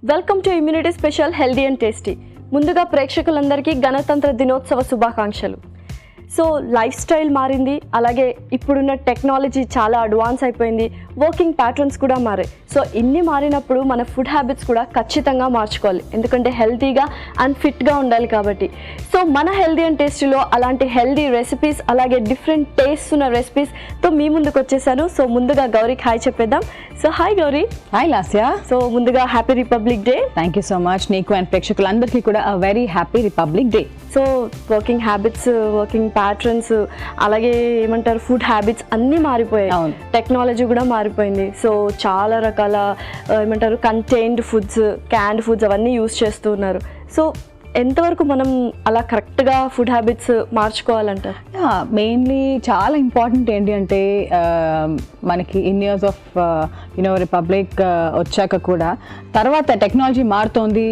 Welcome to immunity special healthy and tasty. ముందుగా ప్రేక్షకులందరికీ గణతంత్ర దినోత్సవ శుభాకాంక్షలు. సో లైఫ్ స్టైల్ మారింది, అలాగే ఇప్పుడున్న టెక్నాలజీ చాలా అడ్వాన్స్ అయిపోయింది, వర్కింగ్ ప్యాటర్న్స్ కూడా మారాయి. సో ఇన్ని మారినప్పుడు మన ఫుడ్ హ్యాబిట్స్ కూడా ఖచ్చితంగా మార్చుకోవాలి, ఎందుకంటే హెల్తీగా అండ్ ఫిట్గా ఉండాలి కాబట్టి. సో మన హెల్దీ అండ్ టేస్టీలో అలాంటి హెల్దీ రెసిపీస్, అలాగే డిఫరెంట్ టేస్ట్ ఉన్న రెసిపీస్తో మీ ముందుకు వచ్చేసాను. సో ముందుగా గౌరీకి హాయ్ చెప్పేద్దాం. So hi Gauri. Hi Lasya. So ముందుగా happy republic day. Thank you so much. నీకు అండ్ ప్రేక్షకులందరికీ కూడా very happy republic day. So working habits, working patterns, అలాగే ఏమంటారు ఫుడ్ హ్యాబిట్స్ అన్నీ మారిపోయాయి, టెక్నాలజీ కూడా మారిపోయింది. సో చాలా రకాల ఏమంటారు కంటైన్డ్ ఫుడ్స్, క్యాన్డ్ ఫుడ్స్ అవన్నీ యూస్ చేస్తూ ఉన్నారు. సో ఎంతవరకు మనం అలా కరెక్ట్గా ఫుడ్ హ్యాబిట్స్ మార్చుకోవాలంటారు? మెయిన్లీ చాలా ఇంపార్టెంట్ ఏంటి అంటే మనకి ఇన్ ఇయర్స్ ఆఫ్ రిపబ్లిక్ వచ్చాక కూడా తర్వాత టెక్నాలజీ మారుతోంది,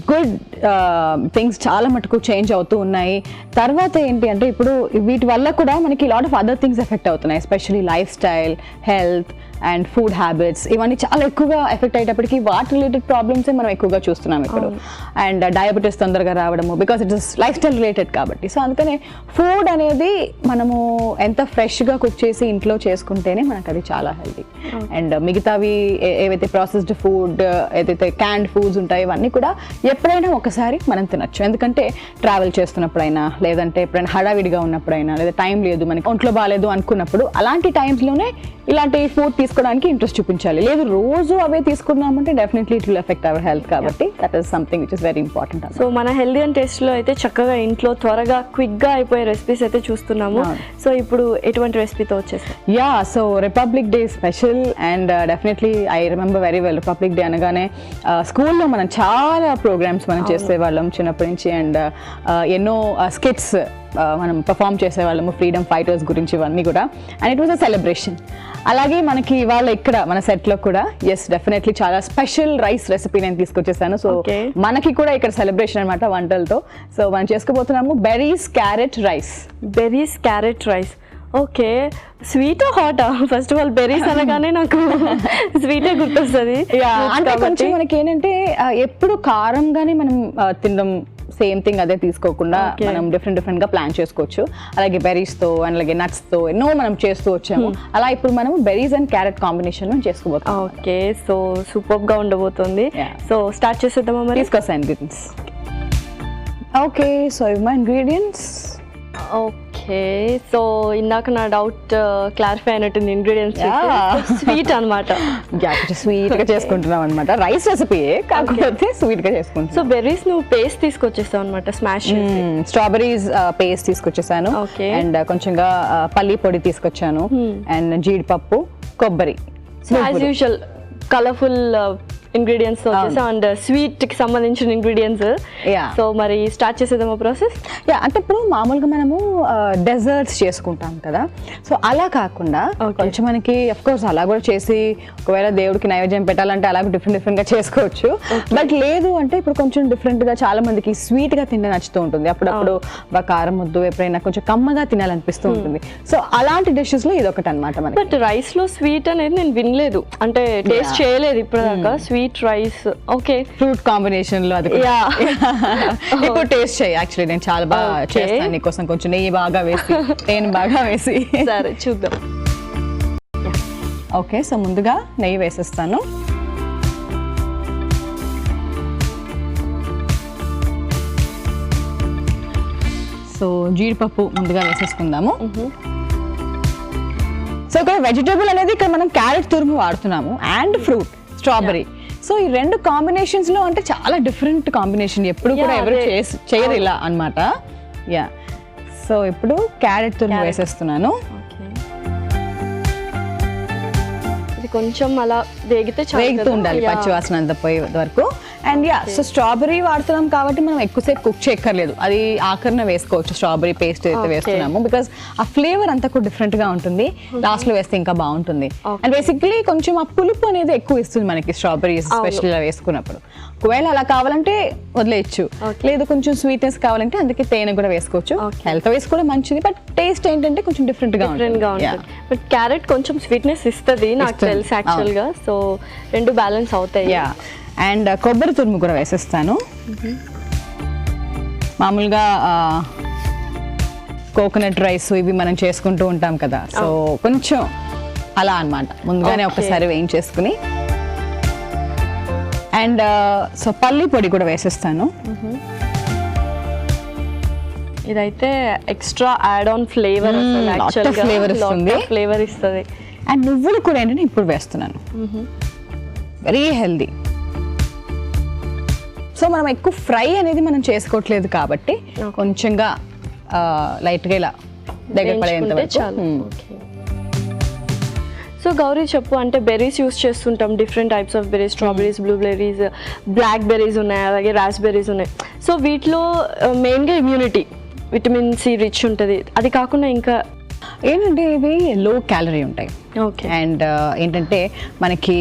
గుడ్ థింగ్స్ చాలా మటుకు చేంజ్ అవుతూ ఉన్నాయి. తర్వాత ఏంటి అంటే ఇప్పుడు వీటి వల్ల కూడా మనకి lot of other things effect అవుతున్నాయి, especially lifestyle, health and food habits. ఇవన్నీ చాలా ఎక్కువగా ఎఫెక్ట్ అయ్యేటప్పటికి వాటి రిలేటెడ్ ప్రాబ్లమ్సే మనం ఎక్కువగా చూస్తున్నాం ఇప్పుడు. అండ్ డయాబెటీస్ తొందరగా రావడము, because it is life style related కాబట్టి. సో అందుకనే ఫుడ్ అనేది మనము ఎంత ఫ్రెష్గా కుక్ చేసి ఇంట్లో చేసుకుంటేనే మనకు అది చాలా హెల్తీ. అండ్ మిగతావి ఏవైతే ప్రాసెస్డ్ ఫుడ్, ఏదైతే క్యాన్డ్ ఫుడ్స్ ఉంటాయో ఇవన్నీ కూడా ఎప్పుడైనా ఒకసారి మనం తినచ్చు. ఎందుకంటే ట్రావెల్ చేస్తున్నప్పుడైనా, లేదంటే ఎప్పుడైనా హడావిడిగా ఉన్నప్పుడైనా, లేదా టైం లేదు మనకి, ఒంట్లో బాగాలేదు అనుకున్నప్పుడు, అలాంటి టైమ్స్లోనే ఇలాంటి ఫుడ్ తీసుకోవడానికి ఇంట్రెస్ట్ చూపించాలి. లేదు రోజు అవే తీసుకున్నామంటే definitely it will effect our health. కాబట్టి that is something which is very important. So మన హెల్దీ అండ్ టేస్ట్లో అయితే చక్కగా ఇంట్లో త్వరగా క్విక్గా అయిపోయే రెసిపీస్ అయితే చూస్తున్నాము. సో ఇప్పుడు ఎటువంటి రెసిపీతో వచ్చేస్తాం? So republic day special and definitely I remember very well. Republic day అనగానే స్కూల్లో మనం చాలా ప్రోగ్రామ్స్ మనం చేసేవాళ్ళం చిన్నప్పటి నుంచి. అండ్ ఎన్నో స్కిట్స్ మనం పర్ఫామ్ చేసేవాళ్ళము, ఫ్రీడమ్ ఫైటర్స్ గురించి ఇవన్నీ కూడా. And it was a celebration. అలాగే మనకి ఇవాళ ఇక్కడ మన సెట్లో కూడా డెఫినెట్లీ చాలా స్పెషల్ రైస్ రెసిపీ నేను తీసుకొచ్చేసాను. సో మనకి కూడా ఇక్కడ సెలబ్రేషన్ అనమాట వంటలతో. సో మనం చేసుకోబోతున్నాము berries carrot rice. Berries carrot rice. Okay, స్వీటా హాటా? ఫస్ట్ ఆఫ్ ఆల్ బెర్రీస్ అనగానే నాకు స్వీటే గుర్తొస్తుంది. అంటే కొంచెం మనకి ఏంటంటే ఎప్పుడు కారంగానే మనం తినడం, సేమ్ థింగ్ అదే తీసుకోకుండా మనం డిఫరెంట్ గా ప్లాన్ చేసుకోవచ్చు. అలాగే బెర్రీస్ తో, అలాగే నట్స్ తో ఎన్నో మనం చేస్తూ వచ్చాము. అలా ఇప్పుడు మనం బెర్రీస్ అండ్ క్యారెట్ కాంబినేషన్ లో చేసుకోబోతాం. ఓకే, సో సూపర్ గా ఉండబోతుంది. సో స్టార్ట్ చేసేద్దామా మరి? తీసుకొస్తా ఇంగ్రీడియంట్స్. ఓకే, సో ఇవి మా ఇంగ్రీడియంట్స్. ఓకే, సో ఇందాక నా డౌట్ క్లారిఫై అయినట్టుంది. ఇంగ్రీడియంట్స్ స్వీట్ అనమాట. స్వీట్ గా చేసుకుంటున్నాం అనమాట. రైస్ రెసిపీ కాకపోతే స్వీట్ గా చేసుకుంటాం. సో బెర్రీస్ నువ్వు పేస్ట్ తీసుకొచ్చేస్తావు అనమాట, స్మాష్. స్ట్రాబెరీస్ పేస్ట్ తీసుకొచ్చేసాను. అండ్ కొంచెంగా పల్లి పొడి తీసుకొచ్చాను. అండ్ జీడిపప్పు, కొబ్బరి. So as usual colourful ingredients వచ్చేసి అండ్ స్వీట్ కి సంబంధించిన ఇంగ్రీడియంట్స్. సో మరి స్టార్ట్ చేసేద్దామా ప్రాసెస్? అంటే ఇప్పుడు మామూలుగా మనము డెజర్ట్స్ చేసుకుంటాం కదా, సో అలా కాకుండా కొంచెం మనకి అఫ్ కోర్స్ అలా కూడా చేసి ఒకవేళ దేవుడికి నైవేద్యం పెట్టాలంటే అలా డిఫరెంట్ గా చేసుకోవచ్చు. బట్ లేదు అంటే ఇప్పుడు కొంచెం డిఫరెంట్ గా చాలా మందికి స్వీట్ గా తింటే నచ్చుతూ ఉంటుంది. అప్పుడప్పుడు కారం ముద్దు, ఎప్పుడైనా కొంచెం కమ్మగా తినాలనిపిస్తూ ఉంటుంది. సో అలాంటి డిషెస్ లో ఇది ఒకటి అనమాట మనకి. బట్ రైస్ లో స్వీట్ అనేది నేను వినలేదు, అంటే టేస్ట్ చేయలేదు ఇప్పటిదాకా. Sweet rice, okay, fruit combination లో అది ఇప్పుడు టేస్ట్ చేయి. యాక్చువల్లీ నేను చాలా బాగా చేస్తాను నీకోసం, కొంచెం నెయ్యి బాగా వేసి, తేనె బాగా వేసి. సరే చూద్దాం. ఓకే, సో ముందుగా నెయ్యి వేసేస్తాను. సో జీడిపప్పు ముందుగా వేసేసుకుందాము. సో ఇక్కడ వెజిటేబుల్ అనేది ఇక్కడ మనం క్యారెట్ తురుము వాడుతున్నాము అండ్ ఫ్రూట్ స్ట్రాబెరీ. సో ఈ రెండు కాంబినేషన్స్ లో అంటే చాలా డిఫరెంట్ కాంబినేషన్, ఎప్పుడు కూడా ఎవరు చేయరు ఇలా అనమాట. సో ఇప్పుడు క్యారెట్ తురుము వేసేస్తున్నాను. ఇది కొంచెం అలా వేగుతూ ఉండాలి, పచ్చివాసన అంతా పోయే వరకు. అండ్ సో స్ట్రాబెరీ వాడుతున్నాం కాబట్టి మనం ఎక్కువసేపు కుక్ చేయక్కర్లేదు, అది ఆఖరిన వేసుకోవచ్చు. స్ట్రాబెరీ పేస్ట్ అయితే వేస్తున్నాము బికాస్ ఆ ఫ్లేవర్ అంతా కూడా డిఫరెంట్ గా ఉంటుంది, లాస్ట్ లో వేస్తే ఇంకా బాగుంటుంది. అండ్ బేసిక్లీ కొంచెం ఆ పులుపు అనేది ఎక్కువ ఇస్తుంది మనకి స్ట్రాబెరీ స్పెషల్ వేసుకున్నప్పుడు. ఒకవేళ అలా కావాలంటే వదిలేయచ్చు, లేదు కొంచెం స్వీట్నెస్ కావాలంటే అందుకే తేనె కూడా వేసుకోవచ్చు. హెల్త్ వైస్ కూడా మంచిది, బట్ టేస్ట్ ఏంటంటే కొంచెం డిఫరెంట్ గా ఉంటుంది. బట్ క్యారెట్ కొంచెం స్వీట్నెస్ ఇస్తుంది నాకు తెలుసు యాక్చువల్ గా. సో రెండు బ్యాలెన్స్ అవుతాయి. అండ్ కొబ్బరి తురుము కూడా వేసేస్తాను. మామూలుగా కోకోనట్ రైస్ ఇవి మనం చేసుకుంటూ ఉంటాం కదా, సో కొంచెం అలా అన్నమాట, ముందుగానే ఒకసారి వేయించేసుకుని. అండ్ సో పల్లి పొడి కూడా వేసేస్తాను. ఇదైతే extra add on flavour, flavour ఇస్తుంది. అండ్ నువ్వులు కూడా ఏంటంటే ఇప్పుడు వేస్తున్నాను, వెరీ హెల్దీ. సో మనం ఎక్కువ ఫ్రై అనేది మనం చేసుకోవట్లేదు కాబట్టి కొంచెంగా లైట్గా ఇలా దగ్గర పడేంత వరకు. సో గౌరీ చెప్పు, అంటే బెర్రీస్ యూస్ చేస్తుంటాం, different types of berries, strawberries, blueberries, black berries ఉన్నాయి, అలాగే రాస్బెర్రీస్ ఉన్నాయి. సో వీటిలో మెయిన్గా ఇమ్యూనిటీ, విటమిన్ సి రిచ్ ఉంటుంది. అది కాకుండా ఇంకా ఏంటంటే ఇవి లో క్యాలరీ ఉంటాయి. ఓకే. అండ్ ఏంటంటే మనకి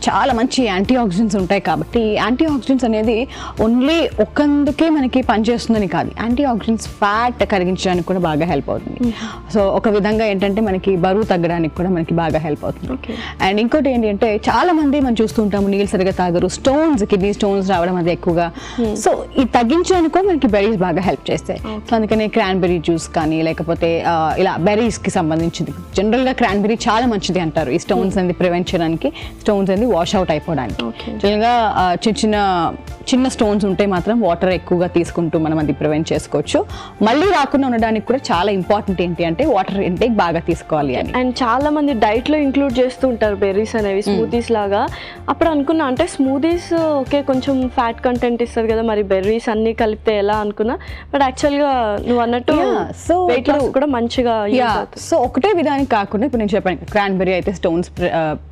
చాలా మంచి యాంటీ ఆక్సిడెంట్స్ ఉంటాయి కాబట్టి యాంటీ ఆక్సిడెంట్స్ అనేది ఓన్లీ ఒకందుకే మనకి పనిచేస్తుందని కాదు, యాంటీ ఆక్సిడెంట్స్ ఫ్యాట్ కరిగించడానికి కూడా బాగా హెల్ప్ అవుతుంది. సో ఒక విధంగా ఏంటంటే మనకి బరువు తగ్గడానికి కూడా మనకి బాగా హెల్ప్ అవుతుంది. అండ్ ఇంకోటి ఏంటి అంటే చాలా మంది మనం చూస్తూ ఉంటాము నీళ్ళు సరిగా తాగరు, స్టోన్స్, కిడ్నీ స్టోన్స్ రావడం అది ఎక్కువగా. సో ఇది తగ్గించడానికి కూడా మనకి బెర్రీస్ బాగా హెల్ప్ చేస్తాయి. సో అందుకని క్రాన్బెర్రీ జ్యూస్ కానీ లేకపోతే ఇలా బెర్రీస్కి సంబంధించింది జనరల్గా క్రాన్బెర్రీ చాలా మంచిది అంటారు, ఈ స్టోన్స్ అనేది ప్రివెంట్ చేయడానికి, స్టోన్స్ అనేది వాష్ అవుట్ అయిపోవడానికి. జనరల్గా చిన్న స్టోన్స్ ఉంటే మాత్రం వాటర్ ఎక్కువగా తీసుకుంటూ మనం అది ప్రివెంట్ చేసుకోవచ్చు. మళ్ళీ రాకుండా ఉండడానికి కూడా చాలా ఇంపార్టెంట్ ఏంటి అంటే వాటర్ ఇంటేక్ బాగా తీసుకోవాలి అని. అండ్ చాలా మంది డైట్ లో ఇంక్లూడ్ చేస్తూ ఉంటారు బెర్రీస్ అనేవి, స్మూతీస్ లాగా. అప్పుడు అనుకున్నా అంటే స్మూతీస్ ఓకే కొంచెం ఫ్యాట్ కంటెంట్ ఇస్తుంది కదా, మరి బెర్రీస్ అన్ని కలిపితే ఎలా అనుకున్నా. బట్ యాక్చువల్గా నువ్వు అన్నట్టు సో వెయిట్ లాస్ కూడా మంచిగా. సో ఒకటే విధానికి కాకుండా ఇప్పుడు నేను చెప్పాను క్రాన్బెర్రీ అయితే స్టోన్స్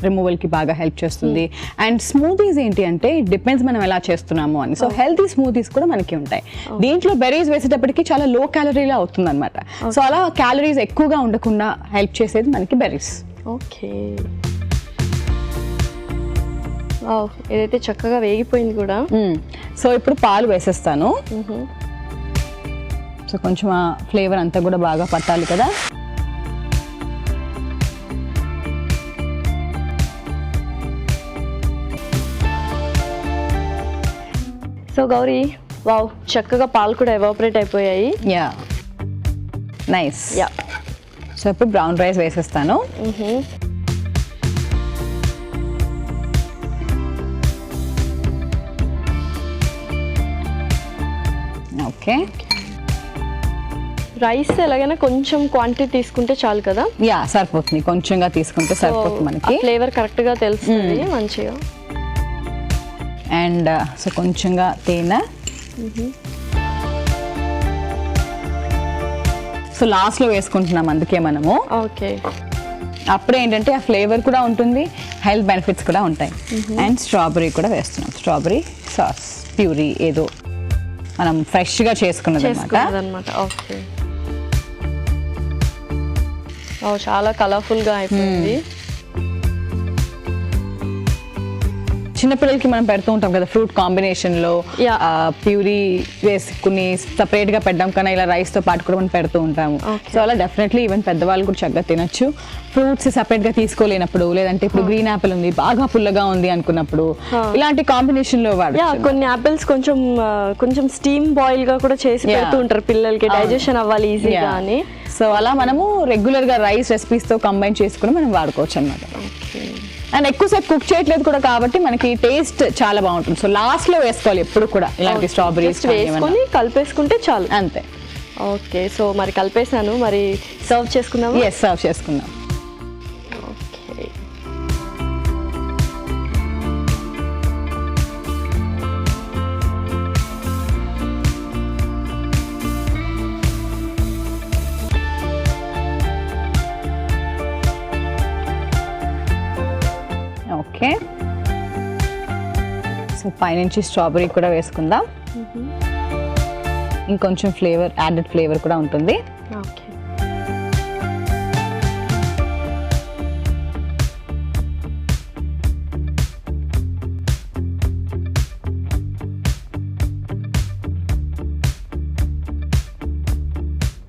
రిమూవల్ కి బాగా హెల్ప్ చేస్తుంది. అండ్ స్మూతీస్ ఏంటి అంటే డిపెండ్స్ మనం ఎలా చేస్తున్నాము అని. సో హెల్తీ స్మూతీస్ కూడా మనకి ఉంటాయి. దీంట్లో బెర్రీస్ వేసేటప్పటికి చాలా లో క్యాలరీలా అవుతుంది అనమాట. సో అలా క్యాలరీస్ ఎక్కువగా ఉండకుండా హెల్ప్ చేసేది మనకి బెర్రీస్. ఓకే. ఏదైతే చక్కగా వేగిపోయింది కూడా. సో ఇప్పుడు పాలు వేసేస్తాను. సో కొంచెం ఆ ఫ్లేవర్ అంతా కూడా బాగా పట్టాలి కదా. సో గౌరీ, వావ్, చక్కగా పాలు కూడా ఎవాపరేట్ అయిపోయాయి. Yeah, nice. యా, సో ఇప్పుడు బ్రౌన్ రైస్ వేసేస్తాను. ఓకే. రైస్ ఎలాగైనా కొంచెం క్వాంటిటీ తీసుకుంటే చాలు కదా. యా, సరిపోతుంది, కొంచెంగా తీసుకుంటే సరిపోతుంది, మనకి ఫ్లేవర్ కరెక్ట్గా తెలుస్తుంది మంచిగా. అండ్ సో కొంచెంగా తేనె. సో లాస్ట్లో వేసుకుంటున్నాం అందుకే మనము. ఓకే. అప్పుడే ఏంటంటే ఆ ఫ్లేవర్ కూడా ఉంటుంది, హెల్త్ బెనిఫిట్స్ కూడా ఉంటాయి. అండ్ స్ట్రాబెరీ కూడా వేస్తున్నాం, స్ట్రాబెరీ సాస్ ప్యూరీ, ఏదో మనం ఫ్రెష్గా చేసుకున్నది అనమాట. ఓకే. చాలా కలర్ఫుల్గా అయిపోయింది. చిన్నపిల్లలకి మనం పెడుతూ ఉంటాం కదా ఫ్రూట్ కాంబినేషన్లో ప్యూరీ వేసుకుని సపరేట్గా పెట్టడం కన్నా ఇలా రైస్తో పాటు కూడా మనం పెడుతూ ఉంటాము. సో అలా డెఫినెట్లీ ఈవెన్ పెద్దవాళ్ళు కూడా చక్కగా తినొచ్చు. ఫ్రూట్స్ సపరేట్గా తీసుకోలేనప్పుడు, లేదంటే ఇప్పుడు గ్రీన్ యాపిల్ ఉంది బాగా పుల్లగా ఉంది అనుకున్నప్పుడు ఇలాంటి కాంబినేషన్లో వాడు. కొన్ని యాపిల్స్ కొంచెం స్టీమ్ బాయిల్ గా కూడా చేసి పెడుతూ ఉంటారు పిల్లలకి, డైజెషన్ అవ్వాలి ఈజీగా అని. సో అలా మనము రెగ్యులర్గా రైస్ రెసిపీస్తో కంబైన్ చేసుకుని మనం వాడుకోవచ్చు అన్నమాట. అండ్ ఎక్కువసేపు కుక్ చేయట్లేదు కూడా కాబట్టి మనకి టేస్ట్ చాలా బాగుంటుంది. సో లాస్ట్ లో వేసుకోవాలి ఎప్పుడు కూడా ఇలాంటి స్ట్రాబెరీస్ వేసుకొని కలిపేసుకుంటే చాలు, అంతే. ఓకే. సో మరి కలిపేసాను, మరి సర్వ్ చేసుకుందాం. ఎస్, సర్వ్ చేసుకుందాం. ఓకే. ఓకే. సో పైనుంచి స్ట్రాబెరీ కూడా వేసుకుందాం, ఇంకొంచెం ఫ్లేవర్, యాడెడ్ ఫ్లేవర్ కూడా ఉంటుంది. ఓకే.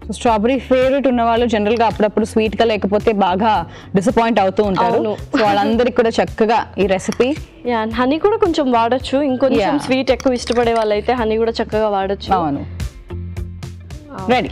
సో స్ట్రాబెరీ ఫేవరెట్ ఉన్న వాళ్ళు జనరల్ గా అప్పుడప్పుడు స్వీట్ గా లేకపోతే బాగా డిసప్పాయింట్ అవుతూ ఉంటారు. అవును. సో వాళ్ళందరికీ కూడా చక్కగా ఈ రెసిపీ. యా హనీ కూడా కొంచెం వాడచ్చు, ఇంకొంచెం Yeah. స్వీట్ ఎక్కువ ఇష్టపడే వాళ్ళైతే హనీ కూడా చక్కగా వాడచ్చు. అవును, రెడీ.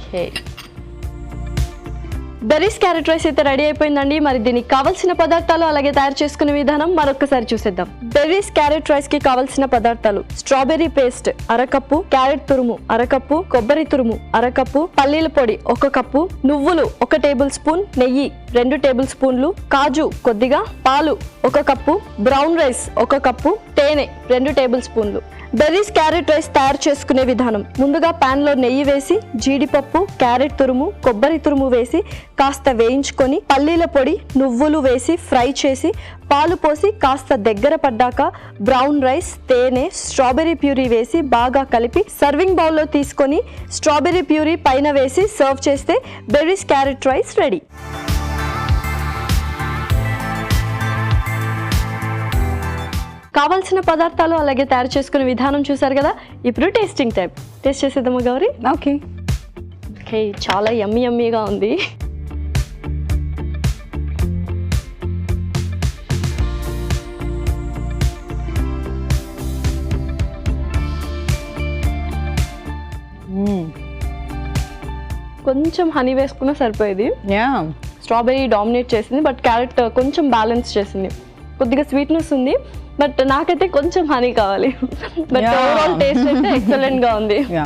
బెర్రీస్ క్యారెట్ రైస్ అయితే రెడీ అయిపోయిందండి. మరి దీనికి కావాల్సిన పదార్థాలు అలాగే తయారు చేసుకునే విధానం మరొకసారి చూసేద్దాం. బెర్రీస్ క్యారెట్ రైస్ కి కావాల్సిన పదార్థాలు: స్ట్రాబెర్రీ పేస్ట్ అరకప్పు, క్యారెట్ తురుము అరకప్పు, కొబ్బరి తురుము అరకప్పు, పల్లీల పొడి 1 కప్పు, నువ్వులు 1 టేబుల్ స్పూన్, నెయ్యి 2 టేబుల్ స్పూన్లు, కాజు కొద్దిగా, పాలు 1 కప్పు, బ్రౌన్ రైస్ 1 కప్పు, తేనె 2 టేబుల్ స్పూన్లు. బెర్రీస్ క్యారెట్ రైస్ తయారు చేసుకునే విధానం: ముందుగా పాన్ లో నెయ్యి వేసి జీడిపప్పు, క్యారెట్ తురుము, కొబ్బరి తురుము వేసి కాస్త వేయించుకొని పల్లీల పొడి, నువ్వులు వేసి ఫ్రై చేసి పాలు పోసి కాస్త దగ్గర పడ్డాక బ్రౌన్ రైస్, తేనె, స్ట్రాబెర్రీ ప్యూరీ వేసి బాగా కలిపి సర్వింగ్ బౌల్లో తీసుకొని స్ట్రాబెర్రీ ప్యూరీ పైన వేసి సర్వ్ చేస్తే బెర్రీస్ క్యారెట్ రైస్ రెడీ. కావాల్సిన పదార్థాలు అలాగే తయారు చేసుకునే విధానం చూసారు కదా. ఇప్పుడు టేస్టింగ్ టైప్. టేస్ట్ చేసేద్దామా గౌరీ? ఓకే. ఓకే, చాలా యమ్మీగా ఉంది. కొంచెం హనీ వేసుకున్నా సరిపోయేది. యా, స్ట్రాబెర్రీ డామినేట్ చేసింది, బట్ క్యారెట్ కొంచెం బ్యాలెన్స్ చేసింది. కొద్దిగా స్వీట్నెస్ ఉంది, బట్ నాకైతే కొంచెం హనీ కావాలి. But Yeah. ఓవరాల్ టేస్ట్ అయితే ఎక్సలెంట్ గా ఉంది. యా.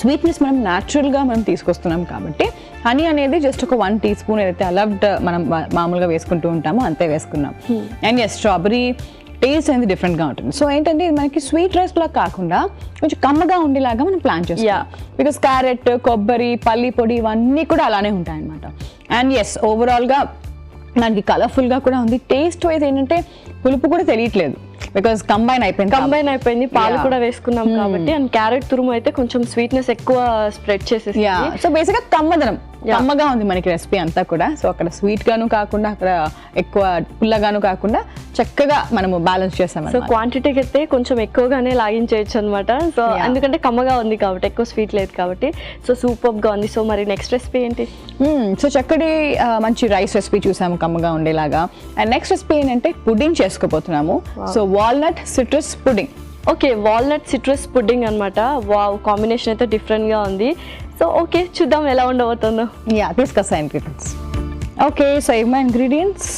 స్వీట్నెస్ మనం న్యాచురల్గా మనం తీసుకొస్తున్నాం కాబట్టి హనీ అనేది జస్ట్ ఒక 1 టీ స్పూన్ ఏదైతే అలవ్డ్ మనం మామూలుగా వేసుకుంటూ ఉంటామో అంతే వేసుకున్నాం. అండ్ ఎస్, స్ట్రాబెరీ టేస్ట్ అనేది డిఫరెంట్గా ఉంటుంది. సో ఏంటంటే ఇది మనకి స్వీట్ రైస్లా కాకుండా కొంచెం కమ్మగా ఉండేలాగా మనం ప్లాన్ చేస్తాం. బికాస్ క్యారెట్, కొబ్బరి, పల్లి పొడి ఇవన్నీ కూడా అలానే ఉంటాయి అనమాట. అండ్ ఎస్, ఓవరాల్గా మనకి కలర్ఫుల్గా కూడా ఉంది. టేస్ట్ వైజ్ ఏంటంటే పులుపు కూడా తెలియట్లేదు, బికాస్ కంబైన్ అయిపోయింది. పాలు కూడా వేసుకున్నాం కాబట్టి. అండ్ క్యారెట్ తురుము అయితే కొంచెం స్వీట్నెస్ ఎక్కువ స్ప్రెడ్ చేసేసి. సో బేసిక్గా కమ్మగా ఉంది మనకి రెసిపీ అంతా కూడా. సో అక్కడ స్వీట్ గాను కాకుండా అక్కడ ఎక్కువ పుల్లగాను కాకుండా చక్కగా మనము బ్యాలెన్స్ చేసాం. సో క్వాంటిటీకి అయితే కొంచెం ఎక్కువగానే లాగించేయచ్చు అనమాట. సో ఎందుకంటే కమ్మగా ఉంది కాబట్టి, ఎక్కువ స్వీట్ లేదు కాబట్టి. సో సూపర్ గా ఉంది. సో మరి నెక్స్ట్ రెసిపీ ఏంటి? సో చక్కటి మంచి రైస్ రెసిపీ చూసాము కమ్మగా ఉండేలాగా. అండ్ నెక్స్ట్ రెసిపీ ఏంటంటే పుడ్డింగ్ చేసుకోబోతున్నాము. So walnut citrus pudding. Okay, walnut citrus pudding అనమాట. వావ్, కాంబినేషన్ అయితే డిఫరెంట్ గా ఉంది. సో ఓకే, చూద్దాం ఎలా ఉండబోతుందో. యా, తీసుకొస్తా ఇంగ్రీడియంట్స్. ఓకే, సో ఇవి ingredients.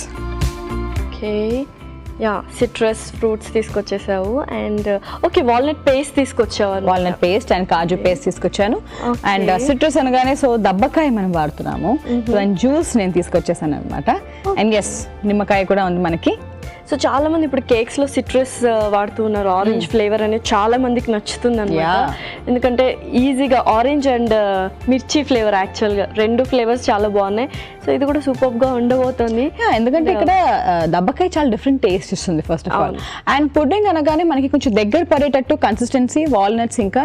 Okay, yeah citrus fruits తీసుకొచ్చేసావు. అండ్ ఓకే, వాల్నట్ పేస్ట్ తీసుకొచ్చావు. వాల్నట్ పేస్ట్ అండ్ కాజు పేస్ట్ తీసుకొచ్చాను. అండ్ సిట్రస్ అనగానే సో దబ్బకాయ మనం వాడుతున్నాము. దాని జ్యూస్ నేను తీసుకొచ్చేసాను అనమాట. అండ్ ఎస్, నిమ్మకాయ కూడా ఉంది మనకి. సో చాలా మంది ఇప్పుడు కేక్స్ లో సిట్రస్ వాడుతూ ఉన్నారు. ఆరెంజ్ ఫ్లేవర్ అనేది చాలా మందికి నచ్చుతుంది అన్నమాట. ఎందుకంటే ఈజీగా ఆరెంజ్ అండ్ మిర్చి ఫ్లేవర్, యాక్చువల్ గా 2 ఫ్లేవర్స్ చాలా బాగున్నాయి. సో ఇది కూడా సూపర్ గా ఉండబోతుంది. ఎందుకంటే ఇక్కడ దబ్బకాయ చాలా డిఫరెంట్ టేస్ట్ ఇస్తుంది first of all. And pudding అనగానే మనకి కొంచెం దగ్గర పడేటట్టు కన్సిస్టెన్సీ వాల్నట్స్ ఇంకా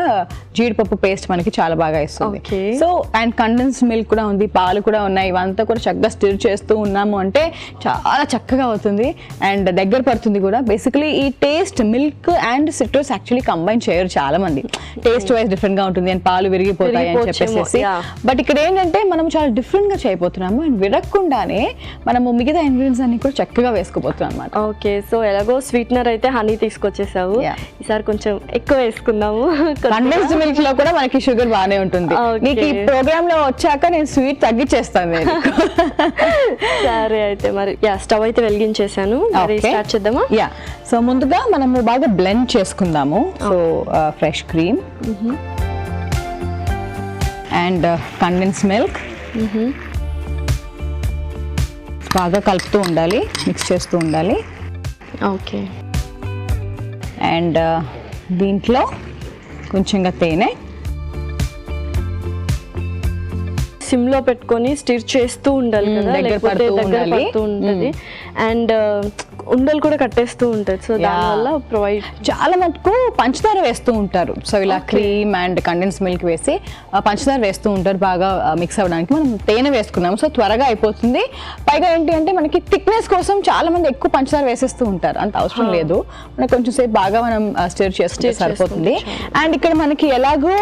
జీడిపప్పు పేస్ట్ మనకి చాలా బాగా ఇస్తుంది. సో అండ్ కండెన్స్ మిల్క్ కూడా ఉంది, పాలు కూడా ఉన్నాయి. ఇవంతా కూడా చక్కగా స్టిర్ చేస్తూ ఉన్నాము అంటే చాలా చక్కగా అవుతుంది అండ్ దగ్గర పడుతుంది కూడా. బేసికలీ ఈ taste milk and citrus actually combine చేయరు చాలా మంది. టేస్ట్ వైజ్ డిఫరెంట్ గా ఉంటుంది అండ్ పాలు విరిగిపోతాయి అని చెప్పేసి. బట్ ఇక్కడ ఏంటంటే మనం చాలా డిఫరెంట్ గా చేయబోతున్నాము. అండ్ విరగకుండానే మనము మిగతా ఇంగ్రీడియంట్స్ అన్ని కూడా చక్కగా వేసుకోబోతున్నాం అన్నమాట. ఓకే, సో ఎలాగో స్వీట్నర్ అయితే హనీ తీసుకొచ్చేసావు. ఈసారి కొంచెం ఎక్కువ వేసుకుందాము. కండెన్స్డ్ మిల్క్ లో కూడా మనకి షుగర్ బాగానే ఉంటుంది. నీకు ఈ ప్రోగ్రామ్ లో వచ్చాక నేను స్వీట్ తగ్గించేస్తాను. సరే అయితే మరి స్టవ్ అయితే వెలిగించేసాను. స్టార్ట్ చేద్దామా? యా, సో ముందుగా మనము బాగా బ్లెండ్ చేసుకుందాము. So fresh cream and condense milk బాగా కలుపుతూ ఉండాలి, మిక్స్ చేస్తూ ఉండాలి. ఓకే, అండ్ దీంట్లో కొంచెంగా తేనె సిమ్ లో పెట్టుకొని స్టిర్ చేస్తూ ఉండాలి కదా, లేకపోతే దగ్గర పడుతూ ఉంటుంది. అండ్ ఉండలు కూడా కట్టేస్తూ ఉంటుంది. సో దానివల్ల ప్రొవైడ్ చాలా మటుకు పంచదార వేస్తూ ఉంటారు. సో ఇలా క్రీమ్ అండ్ కండెన్స్ మిల్క్ వేసి పంచదార వేస్తూ ఉంటారు బాగా మిక్స్ అవ్వడానికి. మనం తేనె వేసుకున్నాము, సో త్వరగా అయిపోతుంది. పైగా ఏంటి అంటే మనకి థిక్నెస్ కోసం చాలా మంది ఎక్కువ పంచదార వేసేస్తూ ఉంటారు, అంత అవసరం లేదు. మనకు కొంచెం సేపు బాగా మనం స్టిర్ చేసుకుంటే సరిపోతుంది. అండ్ ఇక్కడ మనకి ఎలాగో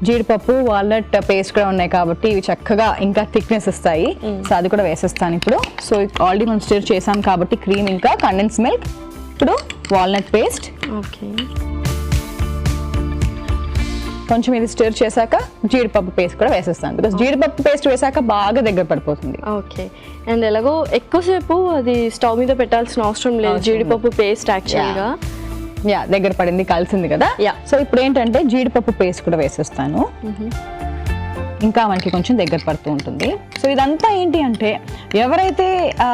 జీడిపప్పు వాల్నట్ పేస్ట్ కూడా ఉన్నాయి కాబట్టి ఇవి చక్కగా ఇంకా థిక్నెస్ ఇస్తాయి. సో అది కూడా వేసేస్తాను ఇప్పుడు. సో ఆల్రెడీ మనం స్టిర్ చేసాం కాబట్టి క్రీమ్ ఇంకా కండెన్స్ మిల్క్, ఇప్పుడు వాల్నట్ పేస్ట్. ఓకే, కొంచెం ఇది స్టిర్ చేశాక జీడిపప్పు పేస్ట్ కూడా వేసేస్తాను, బికాస్ జీడిపప్పు పేస్ట్ వేసాక బాగా దగ్గర పడిపోతుంది. ఓకే, అండ్ ఎలాగో ఎక్కువసేపు అది స్టవ్ మీద పెట్టాల్సిన అవసరం లేదు, జీడిపప్పు పేస్ట్ యాక్చువల్గా. యా, దగ్గర పడింది, కలిసింది కదా. యా, సో ఇప్పుడు ఏంటంటే జీడిపప్పు పేస్ట్ కూడా వేసేస్తాను, ఇంకా మనకి కొంచెం దగ్గర పడుతూ ఉంటుంది. సో ఇదంతా ఏంటి అంటే ఎవరైతే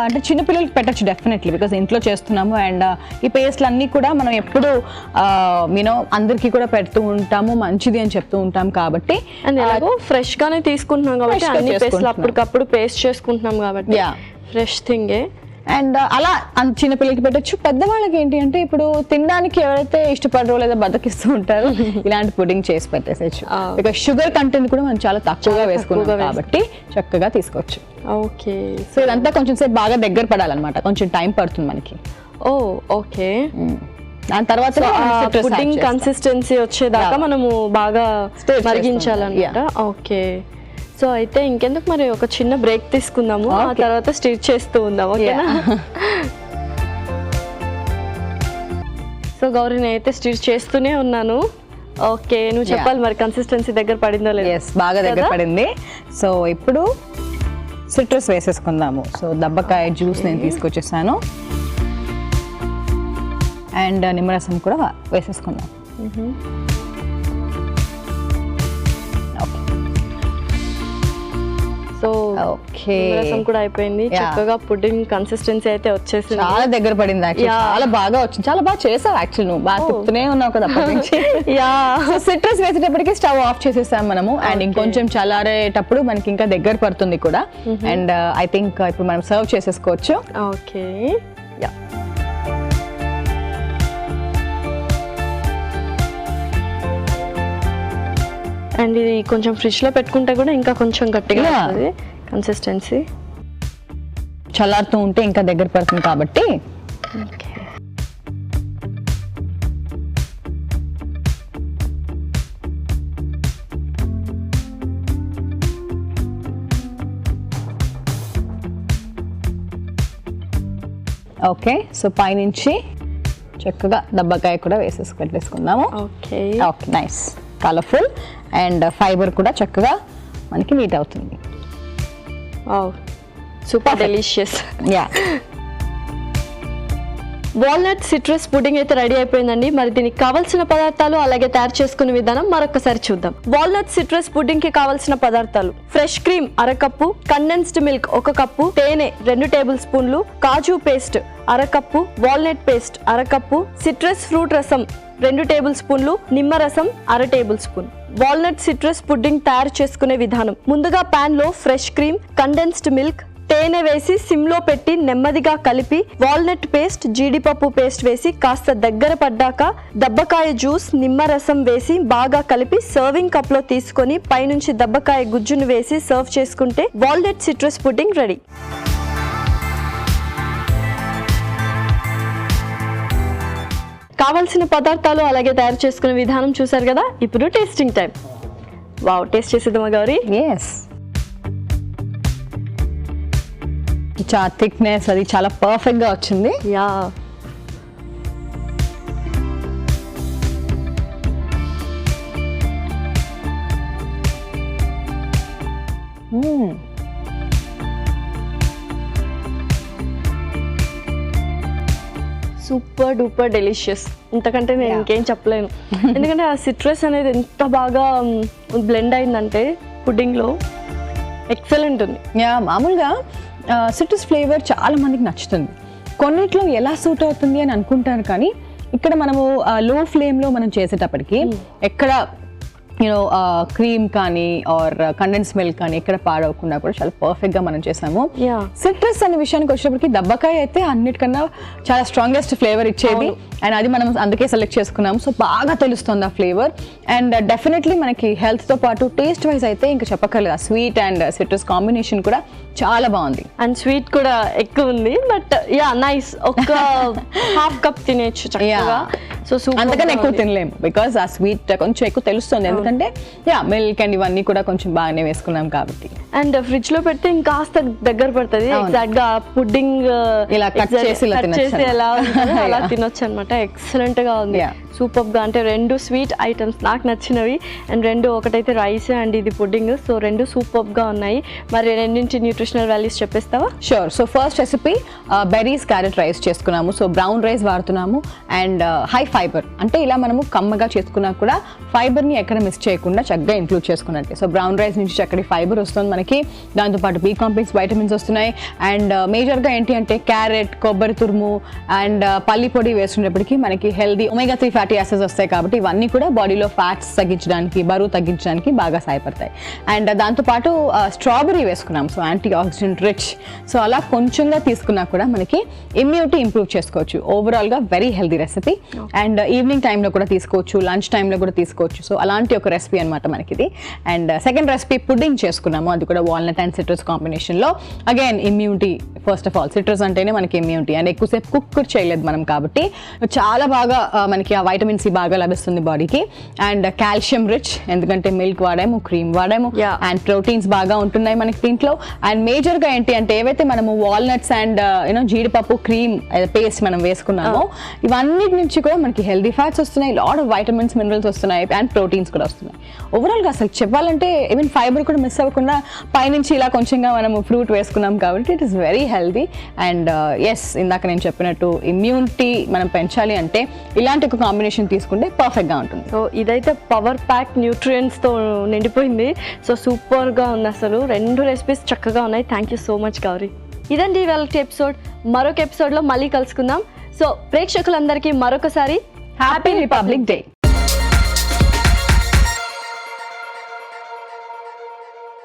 అంటే చిన్నపిల్లలకి పెట్టచ్చు డెఫినెట్లీ, బికాస్ ఇంట్లో చేస్తున్నాము. అండ్ ఈ పేస్ట్లు అన్నీ కూడా మనం ఎప్పుడు యూనో అందరికీ కూడా పెడుతూ ఉంటాము, మంచిది అని చెప్తూ ఉంటాం కాబట్టి. అండ్ ఎలాగో ఫ్రెష్ గానే తీసుకుంటున్నాం కాబట్టి అన్ని పేస్ట్లు అప్పటికప్పుడు పేస్ట్ చేసుకుంటున్నాం కాబట్టి ఫ్రెష్ థింగే. అండ్ అలా చిన్నపిల్లలకి పెట్టచ్చు. పెద్దవాళ్ళకి ఏంటి అంటే ఇప్పుడు తినడానికి ఎవరైతే ఇష్టపడరో లేదా బద్దకిస్తూ ఉంటారో ఇలాంటి పుడ్డింగ్ చేసి పెట్టేసేచ్చు, బికాస్ షుగర్ కంటెంట్ కూడా మనం చాలా తక్కువగా వేసుకున్నాం కాబట్టి చక్కగా తీసుకోవచ్చు. ఓకే, సో ఇదంతా కొంచెం సేపు బాగా దగ్గర పడాలన్నమాట, కొంచెం టైం పడుతుంది మనకి. ఓ ఓకే, దాని తర్వాత పుడ్డింగ్ కన్సిస్టెన్సీ వచ్చేదాకా మనము బాగా మరిగించాలన్నమాట. ఓకే, సో అయితే ఇంకెందుకు మరి ఒక చిన్న బ్రేక్ తీసుకుందాము, ఆ తర్వాత స్టిర్ చేస్తూ ఉందాం. ఓకేనా? సో గౌరీ, నేనైతే స్టిర్ చేస్తూనే ఉన్నాను. ఓకే, నువ్వు చెప్పాలి మరి కన్సిస్టెన్సీ దగ్గర పడిందో లేదు. బాగా దగ్గర పడింది. సో ఇప్పుడు సిట్రస్ వేసేసుకుందాము. సో దబ్బకాయ జ్యూస్ నేను తీసుకొచ్చేసాను, అండ్ నిమ్మరసం కూడా వేసేసుకుందాం. సో రసం కూడా అయిపోయింది, చక్కగా పుడ్డింగ్ కన్సిస్టెన్సీ అయితే వచ్చేసింది, చాలా దగ్గర పడింది. చాలా బాగా వచ్చింది, చాలా బాగా చేసావు యాక్చువల్, నువ్వు బాగా తిప్పుతూనే ఉన్నావు కదా అప్పటి నుంచి. సిట్రస్ వేసేటప్పటికి స్టవ్ ఆఫ్ చేసేసాం మనము, అండ్ ఇంకొంచెం చల్లారేటప్పుడు మనకి ఇంకా దగ్గర పడుతుంది కూడా. అండ్ ఐ థింక్ ఇప్పుడు మనం సర్వ్ చేసేసుకోవచ్చు. ఓకే, యా, అండ్ ఇది కొంచెం ఫ్రిడ్జ్ లో పెట్టుకుంటే కూడా ఇంకా కొంచెం గట్టిగా వస్తుంది కన్సిస్టెన్సీ, చల్లారుతూ ఉంటే ఇంకా దగ్గర పడుతుంది కాబట్టి. ఓకే, సో పైనుంచి చక్కగా దబ్బకాయ కూడా పెట్టేసుకుందాము. Okay, okay, nice, colourful, and fibre కూడా చక్కగా మనకి మీట్ అవుతుంది. Super delicious. Yeah, walnut citrus pudding అయితే రెడీ అయిపోయిందండి. మరి దీనికి కావాల్సిన పదార్థాలు అలాగే తయారు చేసుకునే విధానం మరొకసారి చూద్దాం. వాల్నట్ సిట్రస్ పుడ్డింగ్ కి కావాల్సిన పదార్థాలు: ఫ్రెష్ క్రీమ్ అరకప్పు, కండెన్స్డ్ మిల్క్ 1 కప్పు, తేనె 2 టేబుల్ స్పూన్లు, కాజు పేస్ట్ అరకప్పు, వాల్నట్ పేస్ట్ అరకప్పు, సిట్రస్ ఫ్రూట్ రసం 2 టేబుల్ స్పూన్లు, నిమ్మరసం 1/2 table spoon. Walnut citrus pudding తయారు చేసుకునే విధానం: ముందుగా పాన్ లో ఫ్రెష్ క్రీమ్, కండెన్స్డ్ మిల్క్, తేనె వేసి సిమ్ లో పెట్టి నెమ్మదిగా కలిపి వాల్నట్ పేస్ట్, జీడిపప్పు పేస్ట్ వేసి కాస్త దగ్గర పడ్డాక దబ్బకాయ జ్యూస్, నిమ్మరసం వేసి బాగా కలిపి సర్వింగ్ కప్ లో తీసుకొని పైనుంచి దబ్బకాయ గుజ్జును వేసి సర్వ్ చేసుకుంటే వాల్నట్ సిట్రస్ పుడ్డింగ్ రెడీ. కావాల్సిన పదార్థాలు అలాగే తయారు చేసుకునే విధానం చూసారు కదా. ఇప్పుడు టేస్టింగ్ టైం. వావ్, టేస్ట్ చేసేద్దామా గౌరీ? ఎస్, చాలా థిక్నెస్ అది చాలా పర్ఫెక్ట్ గా వచ్చింది. Yeah, super duper delicious. ఇంతకంటే నేను ఇంకేం చెప్పలేను. ఎందుకంటే ఆ సిట్రస్ అనేది ఎంత బాగా బ్లెండ్ అయిందంటే పుడ్డింగ్లో ఎక్సలెంట్ ఉంది. యా, మామూలుగా సిట్రస్ ఫ్లేవర్ చాలా మందికి నచ్చుతుంది, కొన్నిట్లో ఎలా సూట్ అవుతుంది అని అనుకుంటారు. కానీ ఇక్కడ మనము లో ఫ్లేమ్లో మనం చేసేటప్పటికి ఎక్కడ యూనో క్రీమ్ కానీ ఆర్ కండెన్స్ మిల్క్ కానీ ఎక్కడ పాడవకుండా కూడా చాలా పర్ఫెక్ట్గా మనం చేసాము. సిట్రస్ అనే విషయానికి వచ్చేటప్పటికి దబ్బకాయ అయితే అన్నిటికన్నా చాలా స్ట్రాంగెస్ట్ ఫ్లేవర్ ఇచ్చేది, అండ్ అది మనం అందుకే సెలెక్ట్ చేసుకున్నాము. సో బాగా తెలుస్తుంది ఆ ఫ్లేవర్, అండ్ డెఫినెట్లీ మనకి హెల్త్తో పాటు టేస్ట్ వైజ్ అయితే ఇంకా చెప్పక్కర్లేదు. స్వీట్ అండ్ సిట్రస్ కాంబినేషన్ కూడా చాలా బాగుంది, అండ్ స్వీట్ కూడా ఎక్కువ ఉంది. But yeah, nice. ఒక హాఫ్ కప్ తినేచ్చు చక్కగా. సో అంతకన్నా ఎక్కువ తినలేము బికాస్ ఆ స్వీట్ కొంచెం ఎక్కువ తెలుస్తుంది, ఎందుకంటే ఏంటంటే మిల్క్ అండ్ ఇవన్నీ కూడా కొంచెం బాగానే వేసుకున్నాం కాబట్టి. అండ్ ఫ్రిడ్జ్ లో పెడితే ఇంకాస్త దగ్గర పడుతుంది, ఎగ్జాక్ట్ గా పుడ్డింగ్ ఇలా కట్ చేసి ఎలా ఉంటుందో అలా తినొచ్చు అనమాట. ఎక్సలెంట్ గా ఉంది, సూపర్ గా. అంటే 2 స్వీట్ ఐటమ్స్ నాకు నచ్చినవి, అండ్ 2 ఒకటైతే రైస్ అండ్ ఇది పుడ్డింగ్. సో 2 సూపర్ గా ఉన్నాయి. మరి రెండింటి న్యూట్రిషనల్ వాల్యూస్ చెప్పేస్తావా? Sure. So first recipe berries carrot rice చేసుకున్నాము. సో బ్రౌన్ రైస్ వాడుతున్నాము అండ్ హై ఫైబర్. అంటే ఇలా మనము కమ్మగా చేసుకున్నా కూడా ఫైబర్ని ఎక్కడ మిస్ చేయకుండా చక్కగా ఇంక్లూడ్ చేసుకున్నట్టే. సో బ్రౌన్ రైస్ నుంచి చక్కటి ఫైబర్ వస్తుంది మనకి, దాంతోపాటు బి కాంప్లెక్స్ వైటమిన్స్ వస్తున్నాయి. అండ్ మేజర్గా ఏంటి అంటే క్యారెట్, కొబ్బరి తురుము అండ్ పల్లి పొడి వేసుకునేప్పటికీ మనకి హెల్దీ ఒమేగా 3 ఫ్యాటీ యాసిడ్స్ వస్తాయి. కాబట్టి ఇవన్నీ కూడా బాడీలో ఫ్యాట్స్ తగ్గించడానికి, బరువు తగ్గించడానికి బాగా సహాయపడతాయి. అండ్ దాంతోపాటు స్ట్రాబెరీ వేసుకున్నాం. So anti oxidant rich. So అలా కొంచెంగా తీసుకున్నా కూడా మనకి ఇమ్యూనిటీ ఇంప్రూవ్ చేసుకోవచ్చు. ఓవరాల్గా very healthy recipe. And evening టైంలో కూడా తీసుకోవచ్చు, లంచ్ టైంలో కూడా తీసుకోవచ్చు. సో అలాంటి ఒక రెసిపీ అనమాట మనకి ఇది. అండ్ సెకండ్ రెసిపీ పుడ్డింగ్ చేసుకున్నాము. అది కూడా వాల్నట్ అండ్ సిట్రస్ కాంబినేషన్లో. Again immunity first of all. Citrus అంటేనే మనకి ఇమ్యూనిటీ, అండ్ ఎక్కువసేపు కుక్ చేయలేదు మనం కాబట్టి చాలా బాగా మనకి ఆ వైటమిన్ సి బాగా లభిస్తుంది బాడీకి. అండ్ కాల్షియం రిచ్, ఎందుకంటే మిల్క్ వాడాము, క్రీమ్ వాడాము, అండ్ ప్రోటీన్స్ బాగా ఉంటున్నాయి మనకి దీంట్లో. అండ్ మేజర్గా ఏంటి అంటే ఏవైతే మనము వాల్నట్స్ అండ్ జీడిపప్పు క్రీమ్ పేస్ట్ మనం వేసుకున్నామో ఇవన్నిటి నుంచి కూడా మనకి హెల్దీ ఫ్యాట్స్ వస్తున్నాయి, లాట్ ఆఫ్ వైటమిన్స్, మినరల్స్ వస్తున్నాయి, అండ్ ప్రోటీన్స్ కూడా వస్తున్నాయి. ఓవరాల్గా అసలు చెప్పాలంటే ఈవెన్ ఫైబర్ కూడా మిస్ అవ్వకుండా పైనుంచి ఇలా కొంచెంగా మనము ఫ్రూట్ వేసుకున్నాం కాబట్టి it is very healthy. And yes, ఇందాక నేను చెప్పినట్టు ఇమ్యూనిటీ మనం పెంచాలి అంటే ఇలాంటి ఒక కాంబినేషన్ తీసుకుంటే పర్ఫెక్ట్గా ఉంటుంది. సో ఇదైతే పవర్ ప్యాక్ న్యూట్రియంట్స్తో నిండిపోయింది. సో సూపర్గా ఉంది అసలు. 2 రెసిపీస్ చక్కగా ఉన్నాయి. Thank you so much Gauri. ఇదండి ఇవాళ ఎపిసోడ్. మరొక ఎపిసోడ్లో మళ్ళీ కలుసుకుందాం. సో ప్రేక్షకులందరికీ మరొకసారి హ్యాపీ రిపబ్లిక్ డే.